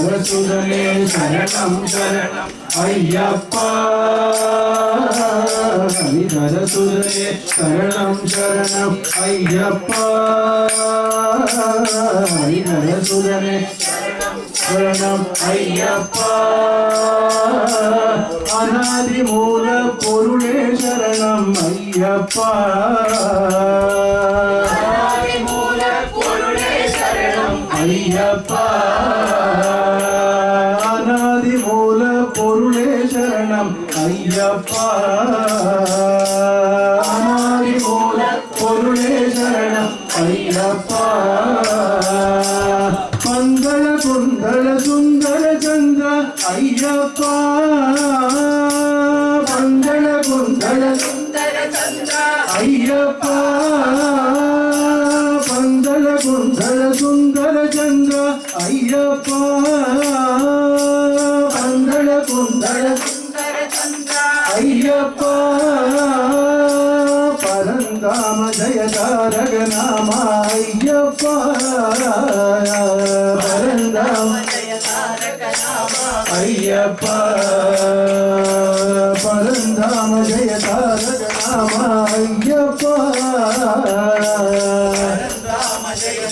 हरिहरसुदने शरणं शरणं अय्यप्पा हरिहरसुदने शरणं शरणं अय्यप्पा हरिहरसुदने शरणं अय्यप्पा अनादिमूल पुरुषे शरणं अय्यप्पा अय्यप्पा अनादिमूल पुरुषे शरणं अय्यप्पा अनादिमूल पुरुषे शरणं अय्यप्पा मंगल कुंडल सुंदर चंद्र अय्यप्पा मंगल कुंडल सुंदर चंद्र अय्यप्पा मंगल कुंडल सुंदर चंद्र अय्यप्पा मंगल कुंडल सुंदर चंद्र अय्यप्पा परंधाम जय तारक नाम अय्यप्पा परंधाम जय तारक नाम अय्यप्पा परंधाम जय तारक नाम अय्यप्पा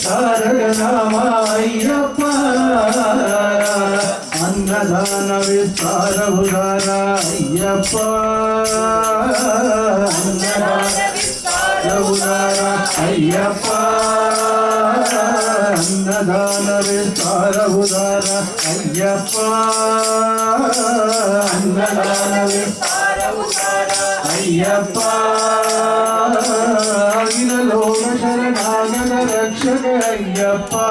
तारक नाम अय्यप्पा अन्नदान विस्तार उदार अय्यप्पा अन्नदान विस्तार उदार अय्यप्पा अन्नदान विस्तार उदार अय्यप्पा अन्नदान विस्तार उदार अय्यप्पा अखिल लोक शरणागत रक्षक अय्यप्पा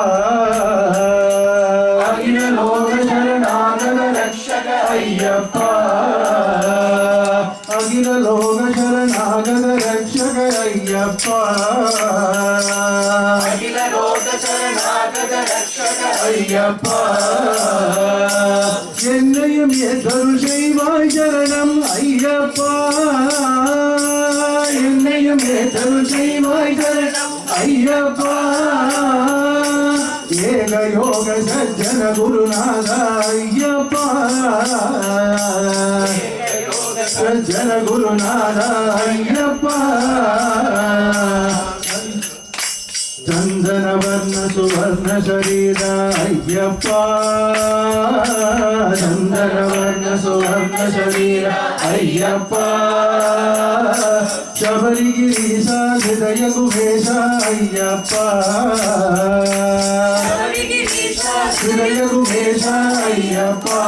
अखिल लोक शरणागत रक्षक अय्यप्पा अखिल लोक शरणागत रक्षक अय्यप्पा अखिल लोक शरणागत रक्षक अय्यप्पा என்னையும் எதொரு செய்வாய் சரணம் ஐயப்பா என்னையும் எதொரு செய்வாய் சரணம் ஐயப்பா ஏக யோக சஜ்ஜன குருநாத ஐயப்பா சஜ்ஜன குருநாத ஐயப்பா चंदन वर्ण सुवर्ण शरीर अय्यप्पा चंदन वर्ण सुवर्ण शरीर अय्यप्पा शबरिगिरीश हृदय गुहेश अय्यप्पा हृदय गुहेश अय्यप्पा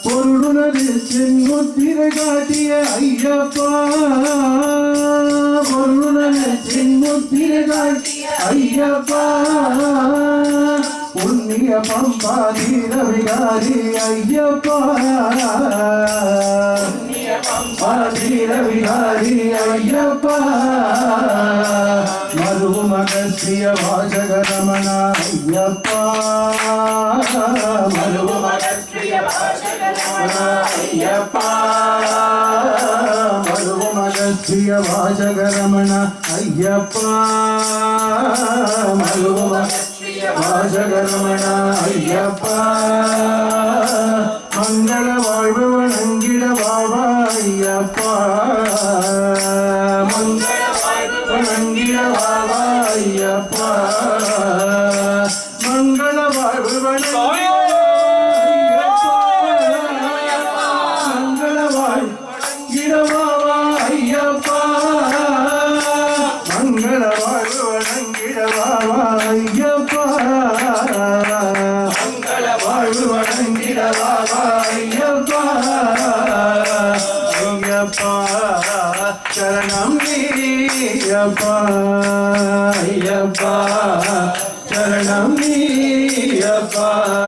பொருளுணர்ச்சின் முத்திரை காட்டிய ஐயப்பா பொருளுணர்ச்சின் முத்திரை காட்டிய ஐயப்பா புண்ணிய பம்பா தீர விகாரி ஐயப்பா பம்பா தீர விகாரி ஐயப்பா மருமகஸ்திய வாசக ரமண ஐயப்பா மருமகஸ்திய வாசக ரமண ஐயப்பா மருமகஸ்திய வாசக ரமண ஐயப்பா மருமகஸ்திய வாசக ரமண ஐயப்பா மங்கள வாழ்வு வணங்கிட வாவா ஐயப்பா மங்கள வாழ்வு வணங்கிட வாவா ஐயப்பா மங்கள வாழ்வு வணங்கிட மங்கள வாழ்வு வாவா ஐயப்பா மங்கள வாழ்வு வணங்கிட வாவா ஐயப்பா மங்கள வாழ்வு வணங்கிட வாவா ஐயப்பா ஐயப்பா சரணம் நீயப்பா ஐயப்பா சரணம் நீயப்பா